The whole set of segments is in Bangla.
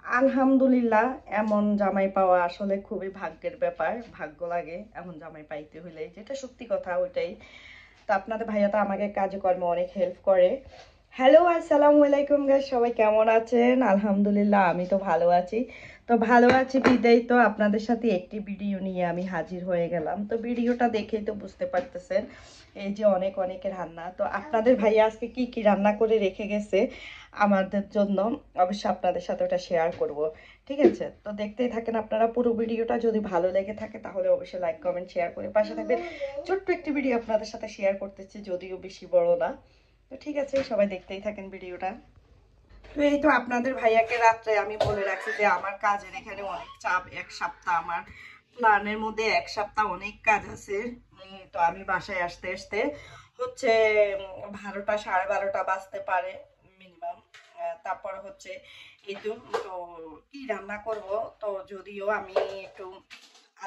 আলহামদুলিল্লাহ, এমন জামাই পাওয়া আসলে খুবই ভাগ্যের ব্যাপার। ভাগ্য লাগে এমন জামাই পাইতে হইলে, যেটা সত্যি কথা ওইটাই। তো আপনাদের ভাইয়া তো আমাকে কাজে কর্মে অনেক হেল্প করে। হ্যালো, আসসালামু আলাইকুম গাইস, সবাই কেমন আছেন? আলহামদুলিল্লাহ আমি তো ভালো আছি। তো ভালো আছি বিদায় তো আপনাদের সাথে একটি ভিডিও নিয়ে আমি হাজির হয়ে গেলাম। তো ভিডিওটা দেখেই তো বুঝতে পারতেছেন এই যে অনেক অনেকের রান্না। তো আপনাদের ভাইয়া আজকে কি কি রান্না করে রেখে গেছে আমাদের জন্য, অবশ্যই আপনাদের সাথে ওটা শেয়ার করব। ঠিক আছে, তো দেখতেই থাকেন আপনারা পুরো ভিডিওটা। যদি ভালো লেগে থাকে তাহলে অবশ্যই লাইক কমেন্ট শেয়ার করে পাশে থাকবেন। ছোট্ট একটি ভিডিও আপনাদের সাথে শেয়ার করতেছি, যদিও বেশি বড় না। তো ঠিক আছে, সবাই দেখতেই থাকেন ভিডিওটা। তো এই তো আপনাদের ভাইয়াকে রাত্রে আমি বলে রাখছি যে আমার কাজের এখানে অনেক চাপ। এক সপ্তাহ আমার প্ল্যানের মধ্যে, এক সপ্তাহ অনেক কাজ আছে। তো আমি বাসায় আসতে আসতে হচ্ছে 12টা, 12:30 বাজতে পারে মিনিমাম। তারপর হচ্ছে এই তো তো কি রান্না করব। তো যদিও আমি একটু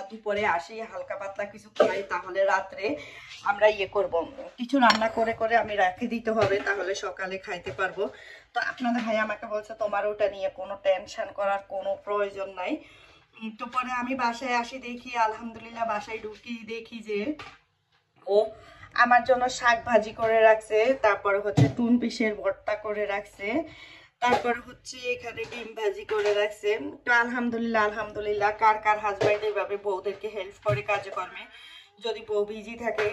দুপুরে আসি, হালকা পাতলা কিছু খাই, তাহলে রাত্রে আমরা করব, কিছু রান্না করে করে আমি রেখে দিতে হবে, তাহলে সকালে খাইতে পারবো। তো আপনাদের ভাই আমাকে বলছে তোমার ওটা নিয়ে কোনো টেনশন করার কোনো প্রয়োজন নাই। তো পরে আমি বাসায় আসি, দেখি আলহামদুলিল্লাহ বাসায় ঢুকি দেখি যে ও আমার জন্য শাক ভাজি করে রাখছে, তারপরে হচ্ছে টুন পিসের ভর্তা করে রাখছে, তারপর হচ্ছে এখানে ডিম ভাজি করে রাখছে। তো আলহামদুলিল্লাহ আলহামদুলিল্লাহ। কার কার হাজব্যান্ড এইভাবে বউদেরকে হেল্প করে কাজে কর্মে। যদি বউ বিজি থাকে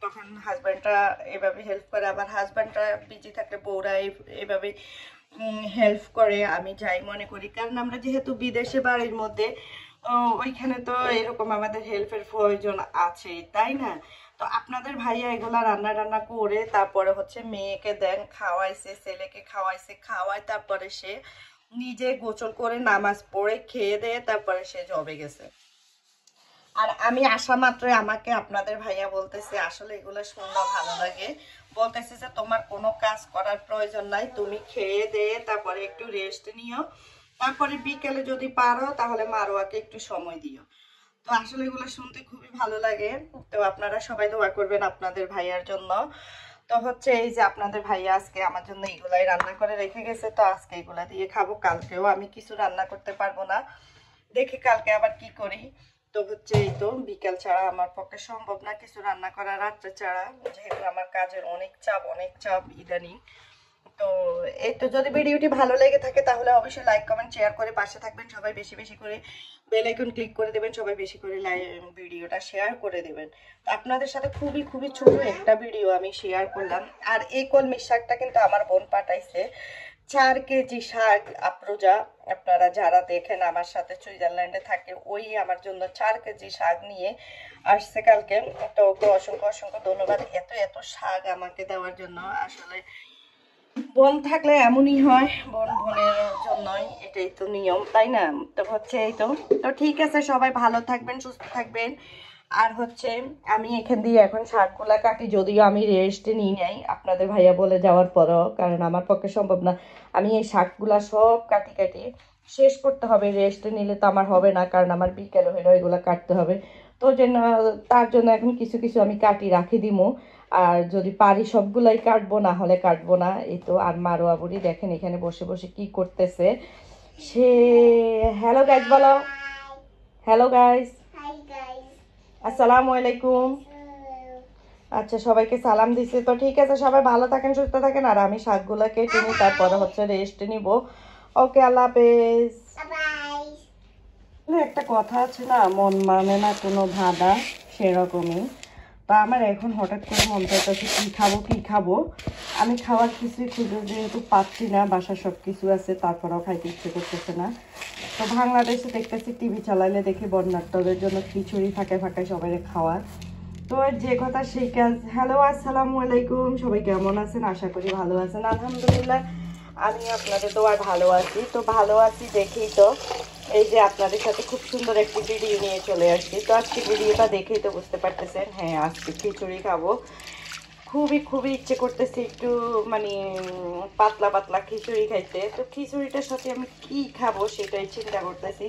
তখন হাজব্যান্ডরা এভাবে হেল্প করে, আবার হাজব্যান্ডরা বিজি থাকলে বউরা এভাবে হেল্প করে, আমি যাই মনে করি। কারণ আমরা যেহেতু বিদেশে বাড়ির মধ্যে, ওইখানে তো এরকম আমাদের হেল্পের প্রয়োজন আছে, তাই না? তো আপনাদের ভাইয়া এগুলা রান্না রান্না করে তারপরে হচ্ছে মেয়েকে দেন, খাওয়াইছে, ছেলেকে খাওয়াইছে, খাওয়ায় তারপরে সে নিজে গোসল করে নামাজ পড়ে খেয়ে দেয়ে তারপরে সে জবে গেছে। আর আমি আসা মাত্রই আমাকে আপনাদের ভাইয়া বলতেছে, আসলে এগুলো শুনলে ভালো লাগে, বলতেছে যে তোমার কোনো কাজ করার প্রয়োজন নাই, তুমি খেয়ে দিয়ে তারপরে একটু রেস্ট নিও, তারপরে বিকেলে যদি পারো তাহলে মারোয়াকে একটু সময় দিও। তো আসলে এগুলো শুনতে খুবই ভালো লাগে। তো আপনারা সবাই দোয়া করবেন আপনাদের ভাইয়ার জন্য। তো হচ্ছে এই যে আপনাদের ভাইয়া আজকে আমার জন্য এগুলাই রান্না করে রেখে গেছে, তো আজকে এগুলা দিয়ে খাবো। কালকেও আমি কিছু রান্না করতে পারবো না, দেখি কালকে আবার কি করি। তো হচ্ছে এই তো বিকাল ছাড়া আমার পক্ষে সম্ভব না কিছু রান্না করা, রাত্রে ছাড়া, যেহেতু আমার কাজের অনেক চাপ, অনেক চাপ ইদানিং। তো এই তো, যদি ভিডিওটি ভালো লেগে থাকে তাহলে অবশ্যই লাইক কমেন্ট শেয়ার করে পাশে থাকবেন। সবাই বেশি বেশি করে বেল আইকন ক্লিক করে দেবেন, সবাই বেশি করে ভিডিওটা শেয়ার করে দেবেন। তো আপনাদের সাথে খুবই খুবই ছোট একটা ভিডিও আমি শেয়ার করলাম। আর এই কলমি শাকটা কিন্তু আমার বোন পাঠাইছে, 4 কেজি শাক। আপ্রোজা, আপনারা যারা দেখেন আমার সাথে সুইজারল্যান্ডে থাকে, ওই আমার জন্য 4 কেজি শাক নিয়ে আসছে কালকে। তো ওকে অসংখ্য অসংখ্য ধন্যবাদ এত এত শাক আমাকে দেওয়ার জন্য। আসলে বোন থাকলে এমনই হয়, বোন বোনের জন্যই, এটাই তো নিয়ম, তাই না? তো হচ্ছে এই তো। তো ঠিক আছে, সবাই ভালো থাকবেন, সুস্থ থাকবেন। আর হচ্ছে আমি এখান দিয়ে এখন শাকগুলা কাটি, যদিও আমি রেস্ট নিই নাই আপনাদের ভাইয়া বলে যাওয়ার পরও, কারণ আমার পক্ষে সম্ভব না। আমি এই শাকগুলা সব কাটি কাটি শেষ করতে হবে, রেস্ট নিলে তো আমার হবে না, কারণ আমার বিকেল হলে ওইগুলো কাটতে হবে। তো জন্য তার জন্য এখন কিছু কিছু আমি কাটি রাখি দিমু। আর যদি পারি সবগুলাই কাটবো, না হলে কাটবো না। এই তো। আর মারোয়া বুড়ি দেখেন এখানে বসে বসে কি করতেছে সে। হ্যালো গাইস বলো। হ্যালো গাইস, আসসালামু আলাইকুম। আচ্ছা, সবাইকে সালাম দিছে। তো ঠিক আছে, সবাই ভালো থাকেন, সুস্থ থাকেন। আর আমি শাকগুলো কেটে নিই, তারপরে হচ্ছে রেস্ট নিব। ওকে, আল্লাহ হাফেজ। একটা কথা আছে না, মন মানে না কোনো ধাঁধা, সেরকমই। তা আমার এখন হঠাৎ করে মন চাইতেছে কী খাবো কী খাবো। আমি খাওয়ার কিছুই খুঁজে যেহেতু পাচ্ছি না, বাসার সব কিছু আছে তারপরেও খাইতে ইচ্ছে করতেছে না। তো বাংলাদেশে দেখতেছি টিভি চালাইলে দেখি বন্যার্থদের জন্য খিচুড়ি ফাঁকে ফাঁকে সবাই খাওয়া। তো যে কথা সেই কাজ। হ্যালো, আসসালামু আলাইকুম, সবাই কেমন আছেন? আশা করি ভালো আছেন। আলহামদুলিল্লাহ আমি আপনাদের তো আর ভালো আছি। তো ভালো আছি দেখেই তো এই যে আপনাদের সাথে খুব সুন্দর একটি ভিডিও নিয়ে চলে আসছি। তো আজকে ভিডিওটা দেখেই তো বুঝতে পারতেছেন, হ্যাঁ আজকে খিচুড়ি খাবো। খুবই খুবই ইচ্ছে করতেছে একটু মানে পাতলা পাতলা খিচুড়ি খাইতে। তো খিচুড়িটার সাথে আমি কি খাবো সেটাই চিন্তা করতেছি,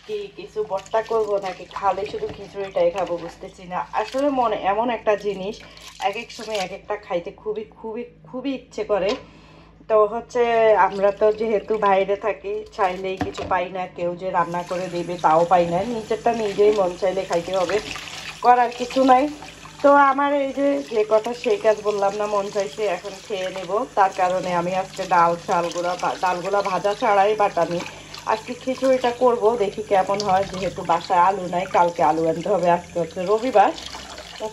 কি কিছু ভর্তা করবো নাকি খালে শুধু খিচুড়িটাই খাবো বুঝতেছি না। আসলে মনে এমন একটা জিনিস, এক এক সময় এক একটা খাইতে খুবই খুবই খুবই ইচ্ছে করে। তো হচ্ছে আমরা তো যেহেতু বাইরে থাকি, চাইলেই কিছু পাই না, কেউ যে রান্না করে দেবে তাও পাই না, নিজেরটা নিজেই মন চাইলে খাইতে হবে, করার কিছু নাই। তো আমার এই যে যে কথা সেই কাজ বললাম না, মন চাইছে এখন খেয়ে নেব, তার কারণে আমি আজকে ডালগুলা ভাজা ছাড়াই বাটানি আজকে খিচুড়িটা করব, দেখি কেমন হয়। যেহেতু বাসায় আলু নাই, কালকে আলু আনতে হবে, আজকে হচ্ছে রবিবার।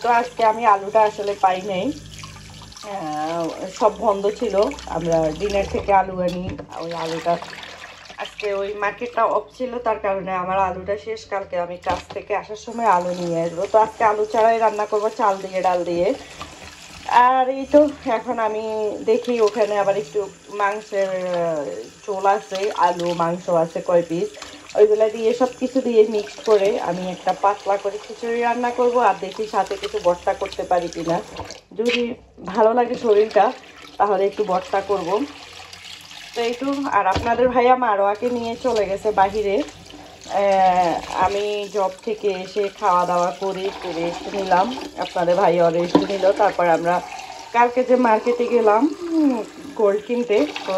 তো আজকে আমি আলুটা আসলে পাই নাই, সব বন্ধ ছিল, আমরা দিনের থেকে আলু আনি। ওই আলুটা আজকে ওই মার্কেটটা অফ ছিল, তার কারণে আমার আলুটা শেষ, কালকে আমি কাজ থেকে আসার সময় আলু নিয়ে আসবো। তো আজকে আলু ছাড়াই রান্না করবো, চাল দিয়ে ডাল দিয়ে। আর এই তো এখন আমি দেখি ওখানে আবার একটু মাংসের ঝোল আছে, আলু মাংস আছে কয় পিস, ওইগুলা দিয়ে সব কিছু দিয়ে মিক্সড করে আমি একটা পাতলা করে খিচুড়ি রান্না করব। আর দেখি সাথে কিছু ভর্তা করতে পারি কিনা, যদি ভালো লাগে শরীরটা তাহলে একটু ভর্তা করব। তো একটু আর আপনাদের ভাইয়া মারোয়াকে নিয়ে চলে গেছে বাহিরে। আমি জব থেকে এসে খাওয়া দাওয়া করে একটু রেস্ট নিলাম, আপনাদের ভাইয়া রেস্ট নিল। তারপর আমরা কালকে যে মার্কেটে গেলাম গোল্ড কিনতে, তো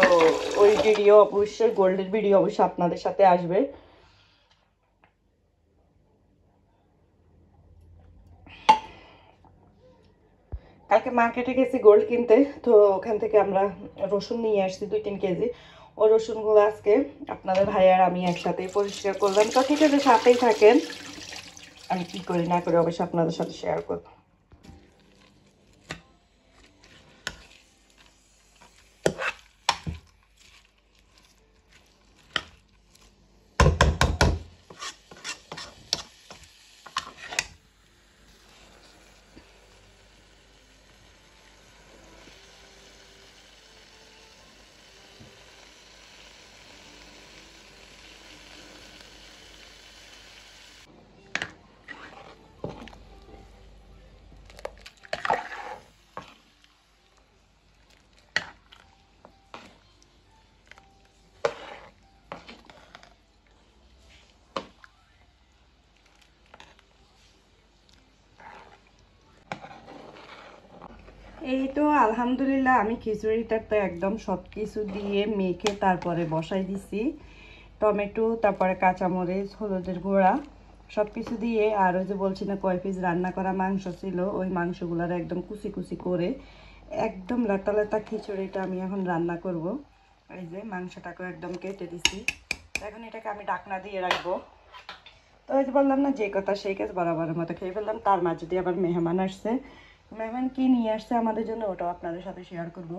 ওই ভিডিও অবশ্যই, গোল্ডের ভিডিও অবশ্যই আপনাদের সাথে আসবে। কালকে মার্কেটে গেছি গোল্ড কিনতে, তো ওখান থেকে আমরা রসুন নিয়ে আসছি 2-3 কেজি। ও রসুনগুলো আজকে আপনাদের ভাই আর আমি একসাথেই পরিষ্কার করলাম। তো ঠিক আছে, সাথেই থাকেন, আমি কি করি না করি অবশ্যই আপনাদের সাথে শেয়ার করব। এই তো আলহামদুলিল্লাহ আমি খিচুড়িটাতে একদম সব কিছু দিয়ে মেখে তারপরে বসাই দিছি, টমেটো, তারপরে কাঁচামরিচ, হলুদের গুঁড়া সব কিছু দিয়ে। আর ওই যে বলছি না কয় পিস রান্না করা মাংস ছিল, ওই মাংসগুলোর একদম কুচি কুচি করে একদম লেতা লেতা খিচুড়িটা আমি এখন রান্না করব। এই যে মাংসটাকেও একদম কেটে দিছি, এখন এটাকে আমি ঢাকনা দিয়ে রাখবো। তো ওই যে বললাম না, যে কথা সেই কাজ, বরাবরের মতো খেয়ে ফেললাম। তার মাঝে দিয়ে আবার মেহমান আসছে, মেহমান কি নিয়ে আসছে আমাদের জন্য ওটাও আপনাদের সাথে শেয়ার করব।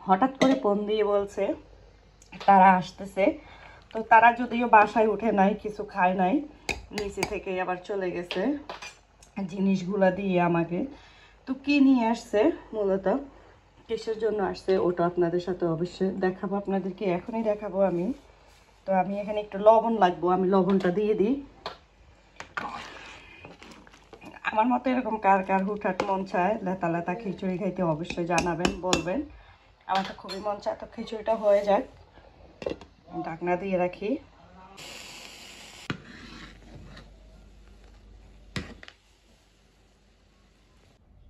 হঠাৎ করে ফোন দিয়ে বলছে তারা আসতেছে, তো তারা যদিও বাসায় উঠে নাই, কিছু খায় নাই, নিচে থেকে আবার চলে গেছে জিনিসগুলা দিয়ে আমাকে। তো কি নিয়ে আসছে, মূলত কিসের জন্য আসছে ওটা আপনাদের সাথে অবশ্যই দেখাবো, আপনাদেরকে এখনই দেখাবো আমি। তো আমি এখানে একটু লবণ লাগবো, আমি লবণটা দিয়ে দিই। আমার মতো এরকম কার কার হুটহাট মন চায় লেতা লেতা খিচুড়ি খাইতে অবশ্যই জানাবেন, বলবেন। আমার তো খুবই মন চায়, তো খিচুড়িটা হয়ে যাক, ঢাকনা দিয়ে রাখি।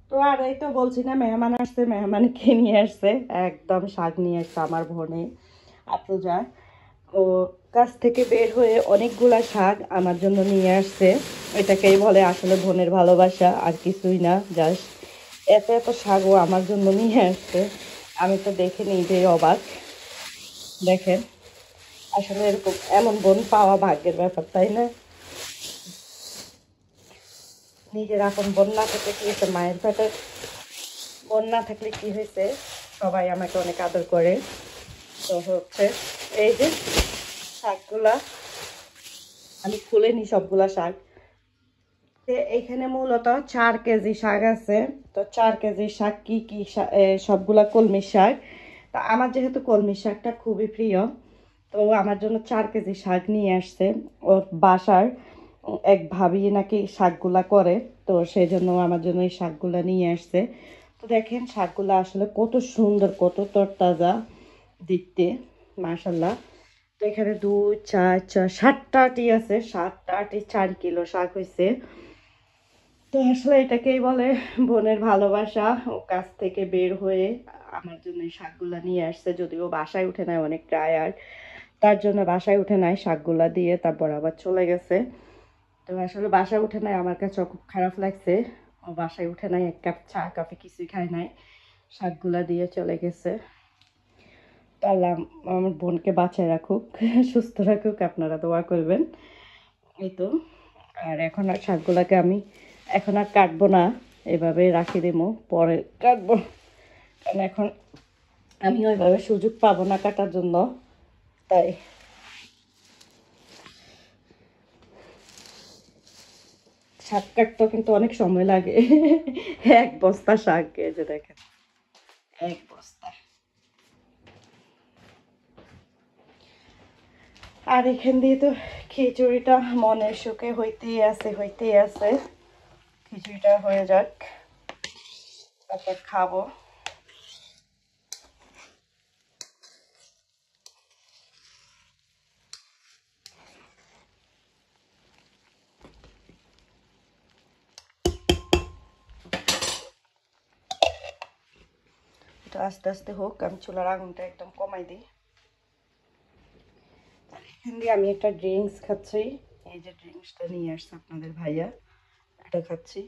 তো আর এই তো বলছি না, মেহমান আসছে, মেহমানকে নিয়ে আসছে, একদম শাক নিয়ে আসছে আমার বোনে আফরোজা। ও কাছ থেকে বের হয়ে অনেকগুলা শাক আমার জন্য নিয়ে আসছে। এটাকেই বলে আসলে বোনের ভালোবাসা, আর কিছুই না, জাস্ট এত এত শাকও আমার জন্য নিয়ে আসছে। আমি তো দেখে নিজেই অবাক, দেখেন আসলে এরকম এমন বোন পাওয়া ভাগ্যের ব্যাপার, তাই না? নিজের আপন বোন না থাকলে কি হয়েছে, মায়ের পেটের বোন না থাকলে কি হয়েছে, সবাই আমাকে অনেক আদর করে। তো হচ্ছে এই যে শাকগুলা আমি খুলে নিই, সবগুলা শাক। এইখানে মূলত 4 কেজি শাক আছে। তো 4 কেজি শাক কি কি সবগুলা কলমি শাক। তা আমার যেহেতু কলমি শাকটা খুবই প্রিয়, তো আমার জন্য 4 কেজি শাক নিয়ে আসছে। ওর বাসার এক ভাবি নাকি শাকগুলা করে, তো সেই জন্য আমার জন্য এই শাকগুলা নিয়ে আসছে। তো দেখেন শাকগুলা আসলে কত সুন্দর, কত তরতাজা দেখতে, মাশাল্লাহ। তো এখানে 2, 4, 4, 7টা আটি আছে, 7টা আটি 4 কিলো শাক হয়েছে। তো আসলে এটাকেই বলে বোনের ভালোবাসা। ও কাছ থেকে বের হয়ে আমার জন্য এই শাকগুলা নিয়ে আসছে, যদিও বাসায় উঠে নাই, অনেক টায়ার্ড, তার জন্য বাসায় উঠে নাই, শাকগুলা দিয়ে তারপর আবার চলে গেছে। তো আসলে বাসায় উঠে নাই, আমার কাছে খুব খারাপ লাগছে। ও বাসায় উঠে নাই, এক কাপ চা কফি কিছুই খায় নাই, শাকগুলা দিয়ে চলে গেছে। তো আল্লাহ আমার বোনকে বাঁচায় রাখুক, সুস্থ রাখুক, আপনারা দোয়া করবেন। এই তো। আর এখন আর শাকগুলাকে আমি এখন আর কাটবো না, এভাবে রাখি দেবো, পরে কাটবো। কারণ এখন আমি ওইভাবে সুযোগ পাবো না কাটার জন্য, তাই। শাক কাটতেও কিন্তু অনেক সময় লাগে। এক বস্তা শাক, এই যে দেখেন, এক বস্তা। আর এখান দিয়ে তো খিচুড়িটা মনের সুখে হইতেই আছে, হইতেই আছে। খিচুড়িটা হয়ে যাক, তারপর খাবো। এটা আস্তে আস্তে হোক, আমি চুলার আগুনটা একদম কমাই দিই। এখান দিয়ে আমি একটা ড্রিঙ্কস খাচ্ছি, এই যে ড্রিঙ্কসটা নিয়ে আসছে আপনাদের ভাইয়া, এটা খাচ্ছি।